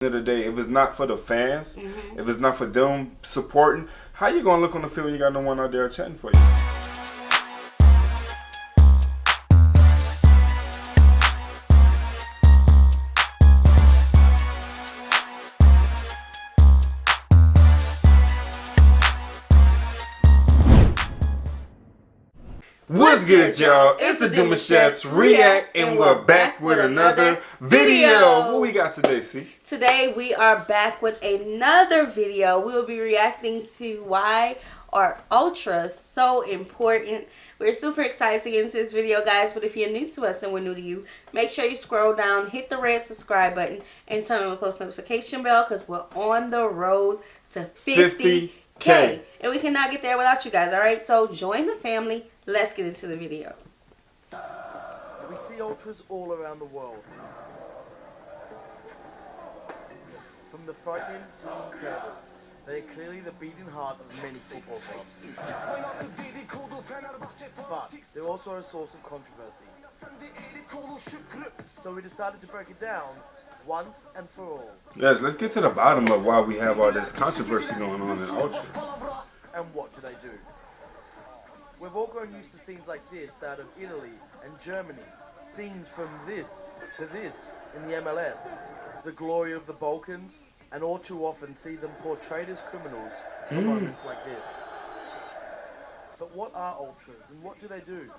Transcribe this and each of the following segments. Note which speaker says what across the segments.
Speaker 1: Of the day, if it's not for the fans, if it's not for them supporting, how you gonna look on the field when you got no one out there chatting for you? What's good, y'all? It's the Demouchets React, and we're back with another video. What we got today, C?
Speaker 2: Today we are back with another video. We will be reacting to why are ultras so important. We're super excited to get into this video, guys, but if you're new to us and we're new to you, make sure you scroll down, hit the red subscribe button, and turn on the post notification bell because we're on the road to 50K. And we cannot get there without you guys, alright? So join the family. Let's get into the video.
Speaker 3: We see ultras all around the world. From the frightening to the incredible, they are clearly the beating heart of many football clubs. But they're also a source of controversy. So we decided to break it down once and for all.
Speaker 1: Yes, let's get to the bottom of why we have all this controversy going on in ultra.
Speaker 3: And what do they do? We've all grown used to scenes like this out of Italy and Germany. Scenes from this to this in the MLS. The glory of the Balkans, and all too often see them portrayed as criminals for moments like this. But what are ultras and what do they do?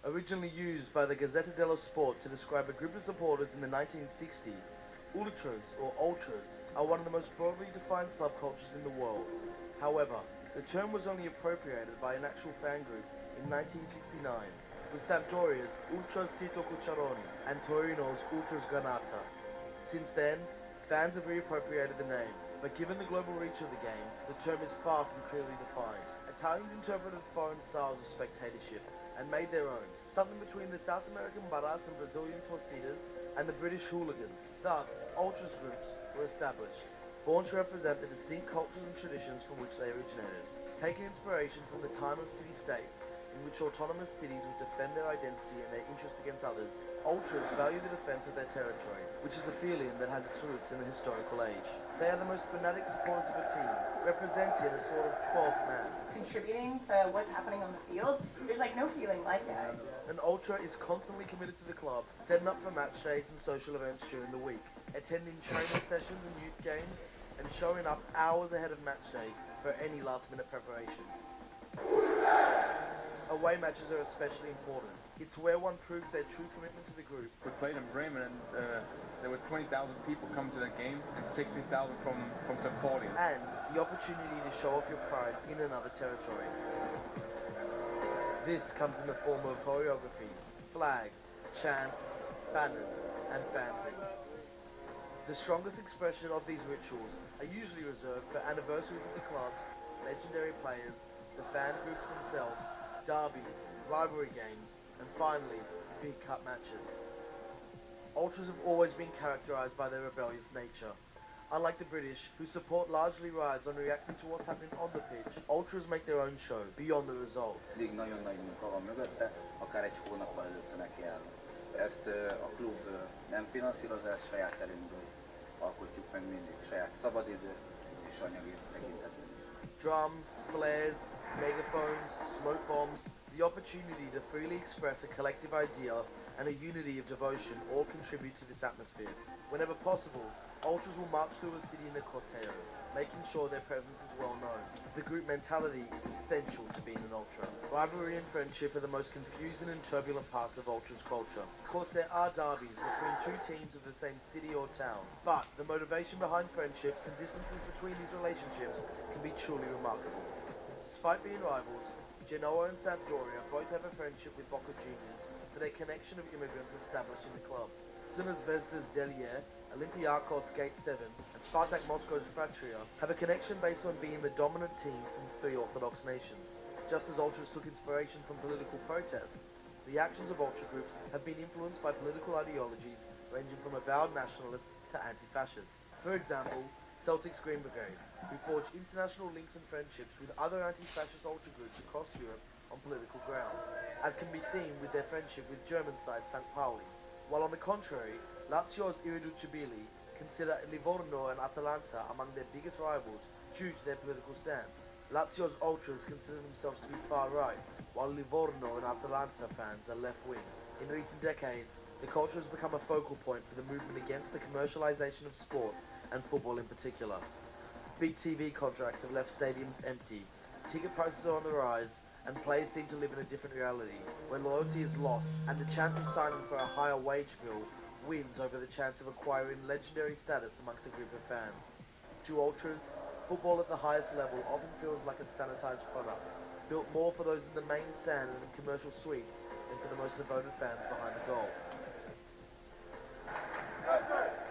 Speaker 3: Originally used by the Gazzetta dello Sport to describe a group of supporters in the 1960s, ultras or ultras are one of the most broadly defined subcultures in the world. However, the term was only appropriated by an actual fan group in 1969, with Sampdoria's Ultras Tito Cucciaroni and Torino's Ultras Granata. Since then, fans have reappropriated the name, but given the global reach of the game, the term is far from clearly defined. Italians interpreted foreign styles of spectatorship and made their own, something between the South American Barras and Brazilian Torcidas and the British hooligans. Thus, ultras groups were established, born to represent the distinct cultures and traditions from which they originated. Taking inspiration from the time of city-states, in which autonomous cities would defend their identity and their interests against others, ultras value the defense of their territory, which is a feeling that has its roots in the historical age. They are the most fanatic supporters of a team, representing a sort of 12th man.
Speaker 4: Contributing to what's happening on the field, there's like no feeling like that.
Speaker 3: An ultra is constantly committed to the club, setting up for match days and social events during the week, attending training sessions and youth games, and showing up hours ahead of match day for any last-minute preparations. Away matches are especially important. It's where one proves their true commitment to the group.
Speaker 5: We played in Bremen and there were 20,000 people coming to the game and 60,000 from supporting.
Speaker 3: And the opportunity to show off your pride in another territory. This comes in the form of choreographies, flags, chants, banners, and fanzines. The strongest expression of these rituals are usually reserved for anniversaries of the clubs, legendary players, the fan groups themselves, derbies, rivalry games, and finally, big cup matches. Ultras have always been characterized by their rebellious nature. Unlike the British, who support largely rides on reacting to what's happening on the pitch, ultras make their own show, beyond the result.
Speaker 6: Nagyon nagy munka van mögötte, akár egy hónappal előtte nekiállunk. Ezt a klub nem finanszírozás, saját erőnkből alkotjuk meg mindig, saját szabadidő és anyagi tekintetben is.
Speaker 3: Drums, flares, megaphones, smoke bombs, the opportunity to freely express a collective idea and a unity of devotion all contribute to this atmosphere. Whenever possible, ultras will march through a city in a corteo, making sure their presence is well known. The group mentality is essential to being an ultra. Rivalry and friendship are the most confusing and turbulent parts of ultras culture. Of course, there are derbies between two teams of the same city or town, but the motivation behind friendships and distances between these relationships can be truly remarkable. Despite being rivals, Genoa and Sampdoria both have a friendship with Boca Juniors for their connection of immigrants established in the club. Crvena Zvezda's Delier, Olympiacos Gate 7, and Spartak Moscow's Fratria have a connection based on being the dominant team from three Orthodox nations. Just as ultras took inspiration from political protest, the actions of ultra groups have been influenced by political ideologies ranging from avowed nationalists to anti-fascists. For example, Celtic's Green Brigade, who forged international links and friendships with other anti-fascist ultra groups across Europe on political grounds, as can be seen with their friendship with German side St. Pauli. While on the contrary, Lazio's irreducibili consider Livorno and Atalanta among their biggest rivals due to their political stance. Lazio's ultras consider themselves to be far right, while Livorno and Atalanta fans are left-wing. In recent decades, the culture has become a focal point for the movement against the commercialization of sports and football in particular. Big TV contracts have left stadiums empty, ticket prices are on the rise, and players seem to live in a different reality, where loyalty is lost and the chance of signing for a higher wage bill wins over the chance of acquiring legendary status amongst a group of fans. To ultras, football at the highest level often feels like a sanitized product, built more for those in the main stand and in commercial suites than for the most devoted fans behind the goal.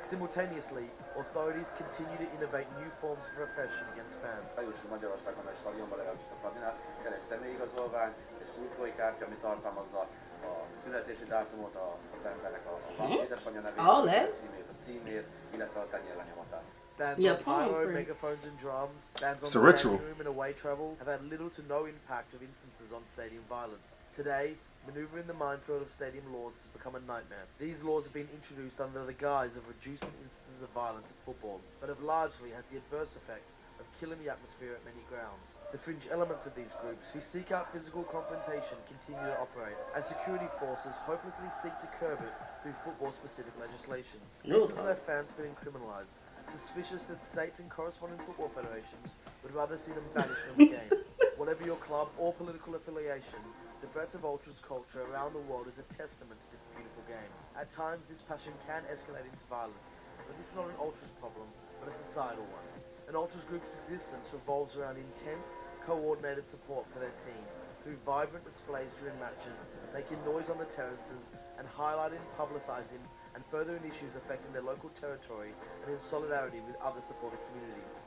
Speaker 3: Simultaneously, authorities continue to innovate new forms of repression against fans.
Speaker 6: Magyarországon a stadionban legalábbis a Fradinál kell egy személyigazolvány, egy szurkolói kártya, ami tartalmazza a születési dátumot, az embernek a édesanyja nevét, a címét, illetve a tenyérlenyomatát.
Speaker 3: Bans on pyro, megaphones and drums, bans on standing room and away travel have had little to no impact of instances on stadium violence. Today, maneuvering the minefield of stadium laws has become a nightmare. These laws have been introduced under the guise of reducing instances of violence at football, but have largely had the adverse effect of killing the atmosphere at many grounds. The fringe elements of these groups, who seek out physical confrontation, continue to operate, as security forces hopelessly seek to curb it through football-specific legislation. This has left fans feeling criminalized, suspicious that states and corresponding football federations would rather see them banished from the game. Whatever your club or political affiliation, the breadth of ultras culture around the world is a testament to this beautiful game. At times, this passion can escalate into violence, but this is not an ultras problem, but a societal one. An ultras group's existence revolves around intense, coordinated support for their team, through vibrant displays during matches, making noise on the terraces, and highlighting, publicizing, and furthering issues affecting their local territory, and in solidarity with other supporter communities.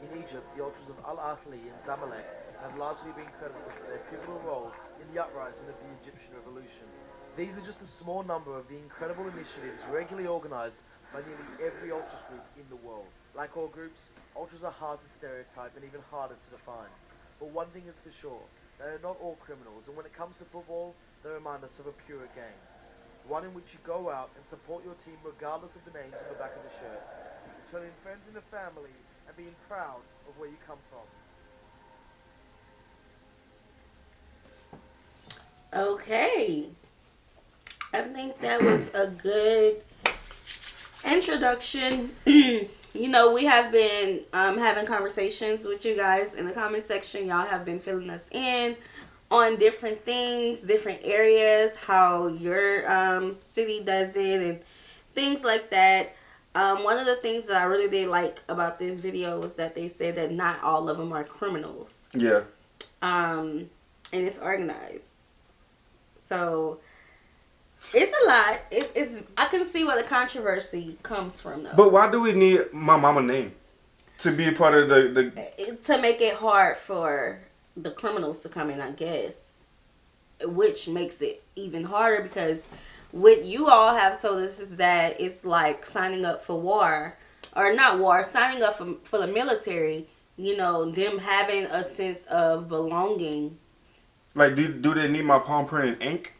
Speaker 3: In Egypt, the ultras of Al-Ahli and Zamalek have largely been credited for their pivotal role in the uprising of the Egyptian revolution. These are just a small number of the incredible initiatives regularly organized by nearly every ultras group in the world. Like all groups, ultras are hard to stereotype and even harder to define. But one thing is for sure, they are not all criminals, and when it comes to football, they remind us of a pure game. One in which you go out and support your team regardless of the names on the back of the shirt, turning friends into family and being proud of where you come from.
Speaker 2: Okay, I think that was a good introduction. You know, we have been having conversations with you guys in the comment section. Y'all have been filling us in on different things, different areas, how your city does it, and things like that. One of the things that I really did like about this video was that they said that not all of them are criminals.
Speaker 1: Yeah.
Speaker 2: And it's organized. So it's a lot. It's I can see where the controversy comes from, though.
Speaker 1: But why do we need my mama name to be a part of the
Speaker 2: to make it hard for the criminals to come in, I guess, which makes it even harder because what you all have told us is that it's like signing up for war, or not war, signing up for the military. You know, them having a sense of belonging.
Speaker 1: Like, do they need my palm print in ink?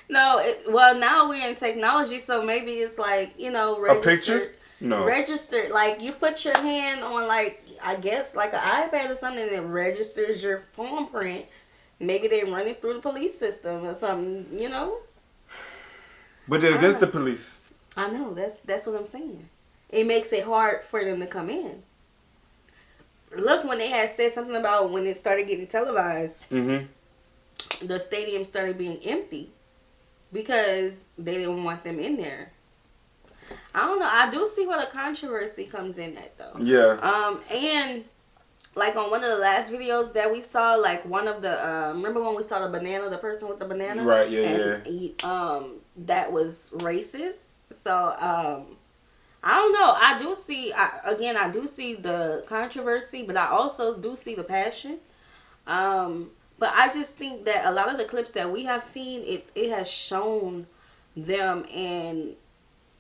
Speaker 2: No, well, now we're in technology, so maybe it's like, you know, registered.
Speaker 1: A picture? No.
Speaker 2: Registered, like you put your hand on, like, I guess, like an iPad or something that registers your palm print. Maybe they run it through the police system or something, you know?
Speaker 1: But they're against the police.
Speaker 2: I know, that's what I'm saying. It makes it hard for them to come in. Look, when they had said something about when it started getting televised, the stadium started being empty because they didn't want them in there. I don't know. I do see where the controversy comes in at, though.
Speaker 1: Yeah.
Speaker 2: And like on one of the last videos that we saw, like one of the remember when we saw the banana, the person with the banana,
Speaker 1: right? Yeah,
Speaker 2: yeah. That was racist. So I don't know. I do see, I do see the controversy, but I also do see the passion. But I just think that a lot of the clips that we have seen, it has shown them in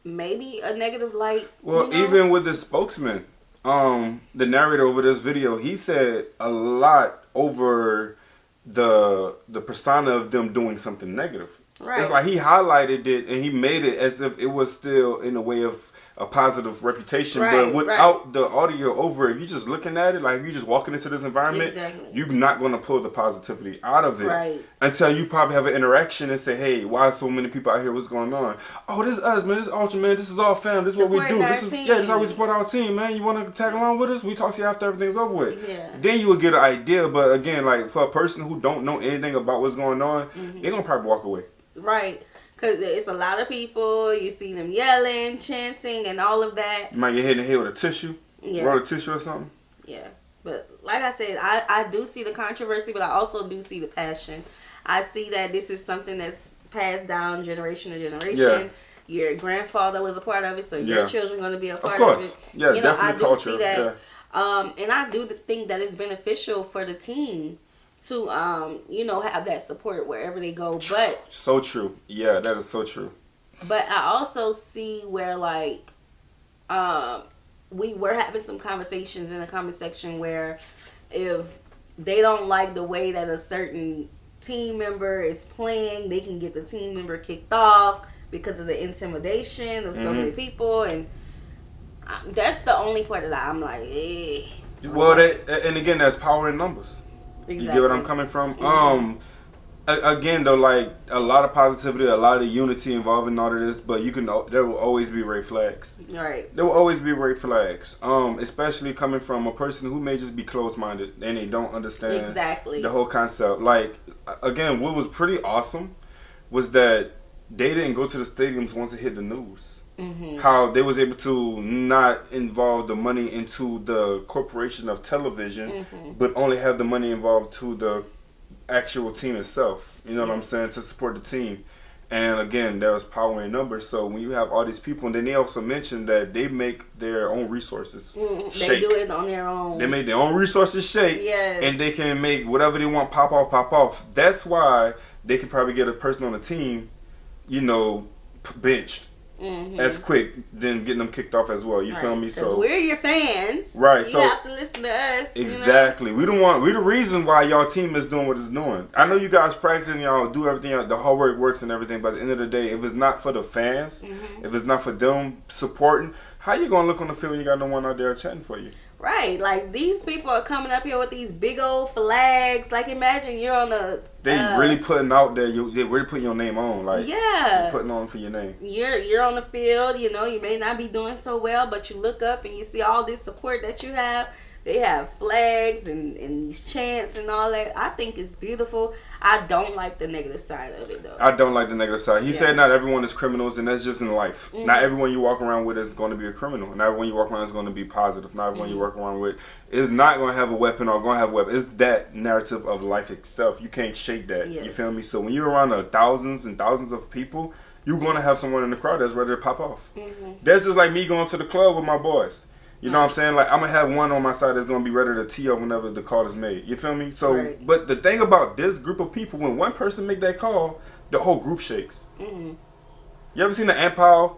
Speaker 2: maybe a negative light.
Speaker 1: Well, you know? Even with the spokesman, the narrator over this video, he said a lot over the persona of them doing something negative.
Speaker 2: Right.
Speaker 1: It's like he highlighted it and he made it as if it was still in a way of a positive reputation,
Speaker 2: Right,
Speaker 1: but without the audio over, if you're just looking at it, like if you're just walking into this environment,
Speaker 2: Exactly.
Speaker 1: you're not going to pull the positivity out of it
Speaker 2: Right.
Speaker 1: until you probably have an interaction and say, hey, why so many people out here? What's going on? Oh, this is us, man. This is Ultra, man. This is all fam. This is what we
Speaker 2: Supporting
Speaker 1: do.
Speaker 2: our
Speaker 1: This is
Speaker 2: team.
Speaker 1: this is how we support our team, man. You want to tag along with us? We talk to you after everything's over with.
Speaker 2: Yeah.
Speaker 1: Then you will get an idea. But again, like for a person who don't know anything about what's going on, they're gonna probably walk away.
Speaker 2: Right. Because it's a lot of people. You see them yelling, chanting, and all of that.
Speaker 1: You might get hit in the head with a tissue,
Speaker 2: Yeah.
Speaker 1: roll a tissue or something.
Speaker 2: Yeah. But like I said, I do see the controversy, but I also do see the passion. I see that this is something that's passed down generation to generation.
Speaker 1: Yeah.
Speaker 2: Your grandfather was a part of it, so your children are going to be a part
Speaker 1: Of course.
Speaker 2: of it.
Speaker 1: Yeah,
Speaker 2: you know,
Speaker 1: definitely
Speaker 2: I do
Speaker 1: culture.
Speaker 2: see that.
Speaker 1: Yeah.
Speaker 2: And I do think that it's beneficial for the team to, have that support wherever they go. But
Speaker 1: So true. Yeah, that is so true.
Speaker 2: But I also see where, like, we were having some conversations in the comment section where if they don't like the way that a certain team member is playing, they can get the team member kicked off because of the intimidation of so many people. And that's the only part that I'm like, eh.
Speaker 1: Well, and again, that's power in numbers.
Speaker 2: Exactly.
Speaker 1: You get what I'm coming from? Again, though, like a lot of positivity, a lot of unity involved in all of this, but there will always be red flags.
Speaker 2: Right.
Speaker 1: There will always be red flags. Especially coming from a person who may just be closed-minded and they don't understand
Speaker 2: Exactly.
Speaker 1: the whole concept. Like, again, what was pretty awesome was that they didn't go to the stadiums once it hit the news. How they was able to not involve the money into the corporation of television, but only have the money involved to the actual team itself. You know what I'm saying? To support the team. And again, there was power in numbers. So when you have all these people, and then they also mentioned that they make their own resources
Speaker 2: They do it on their own.
Speaker 1: They make their own resources shake,
Speaker 2: Yes.
Speaker 1: and they can make whatever they want pop off. That's why they can probably get a person on the team, benched as quick than getting them kicked off as well. You feel me?
Speaker 2: Because
Speaker 1: So
Speaker 2: we're your fans.
Speaker 1: Right,
Speaker 2: You
Speaker 1: so-
Speaker 2: have to listen to us.
Speaker 1: exactly, we the reason why y'all team is doing what it's doing. I know you guys practice and y'all do everything, the hard work works and everything, but at the end of the day, if it's not for the fans, if it's not for them supporting, how you gonna look on the field when you got no one out there chatting for you?
Speaker 2: Right, like these people are coming up here with these big old flags. Like imagine you're on a.
Speaker 1: They really putting out there. They really putting your name on. Like
Speaker 2: Yeah.
Speaker 1: putting on for your name.
Speaker 2: You're on the field. You may not be doing so well, but you look up and you see all this support that you have. They have flags and these chants and all that. I think it's beautiful. I don't like the negative side of it though.
Speaker 1: I don't like the negative side. He said not everyone is criminals, and that's just in life. Not everyone you walk around with is going to be a criminal. Not everyone you walk around is going to be positive. Not everyone you walk around with is not going to have a weapon or going to have a weapon. It's that narrative of life itself. You can't shake that.
Speaker 2: Yes.
Speaker 1: You feel me? So when you're around thousands and thousands of people, you're going to have someone in the crowd that's ready to pop off. That's just like me going to the club with my boys. You know what I'm saying? Like, I'm going to have one on my side that's going to be ready to tee up whenever the call is made. You feel me? So, but the thing about this group of people, when one person make that call, the whole group shakes. You ever seen the ant pile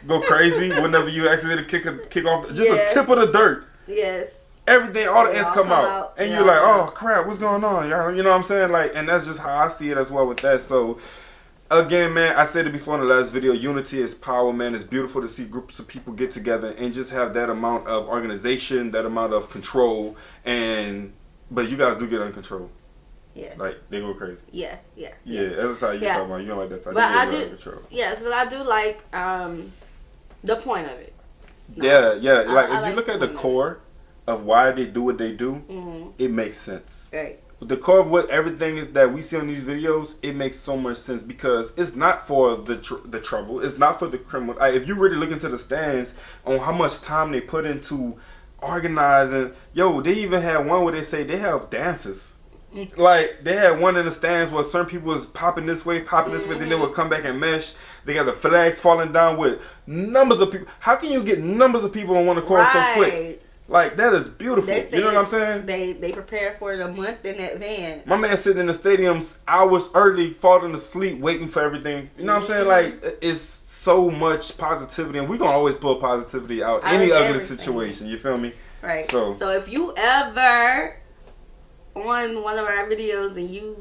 Speaker 1: go crazy whenever you accidentally kick off just a tip of the dirt?
Speaker 2: Yes.
Speaker 1: Everything, all the
Speaker 2: They
Speaker 1: ants
Speaker 2: all
Speaker 1: come
Speaker 2: come
Speaker 1: out.
Speaker 2: out.
Speaker 1: And
Speaker 2: They
Speaker 1: you're
Speaker 2: all
Speaker 1: like,
Speaker 2: come
Speaker 1: oh
Speaker 2: out.
Speaker 1: crap, what's going on? Y'all, you know what I'm saying? Like, and that's just how I see it as well with that. So, again, man, I said it before in the last video, unity is power, man. It's beautiful to see groups of people get together and just have that amount of organization, that amount of control, but you guys do get under control.
Speaker 2: Yeah.
Speaker 1: Like, they go crazy.
Speaker 2: Yeah.
Speaker 1: Yeah, that's how you talking about. You don't like that side.
Speaker 2: But
Speaker 1: They
Speaker 2: I
Speaker 1: get
Speaker 2: do.
Speaker 1: under control.
Speaker 2: Yes, but I do like the point of it.
Speaker 1: Yeah. Like,
Speaker 2: I
Speaker 1: if you
Speaker 2: like
Speaker 1: look at the
Speaker 2: the point of
Speaker 1: core of why they do what they do, it makes sense.
Speaker 2: Right.
Speaker 1: The core of what everything is that we see on these videos, it makes so much sense because it's not for the trouble. It's not for the criminal. If you really look into the stands on how much time they put into organizing, they even had one where they say they have dances. Like, they had one in the stands where certain people was popping this way, then they would come back and mesh. They got the flags falling down with numbers of people. How can you get numbers of people on one accord so quick? Like, that is beautiful. You know what I'm saying?
Speaker 2: They prepare for it a month in advance.
Speaker 1: My man sitting in the stadiums hours early, falling asleep, waiting for everything. You know what I'm saying? Like, it's so much positivity, and we're going to always pull positivity out any ugly
Speaker 2: everything.
Speaker 1: situation. You feel me?
Speaker 2: Right.
Speaker 1: So
Speaker 2: if you ever on one of our videos and you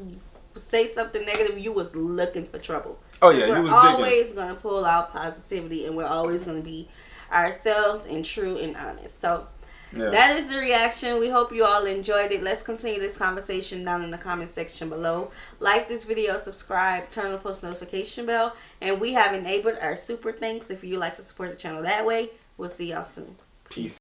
Speaker 2: say something negative, you was looking for trouble.
Speaker 1: Oh yeah,
Speaker 2: we're
Speaker 1: you was digging.
Speaker 2: always gonna pull out positivity, and we're always gonna be ourselves and true and honest. So that is the reaction. We hope you all enjoyed it. Let's continue this conversation down in the comment section below. Like this video, subscribe, turn on the post notification bell, and we have enabled our super thanks if you like to support the channel that way. We'll see y'all soon.
Speaker 1: Peace.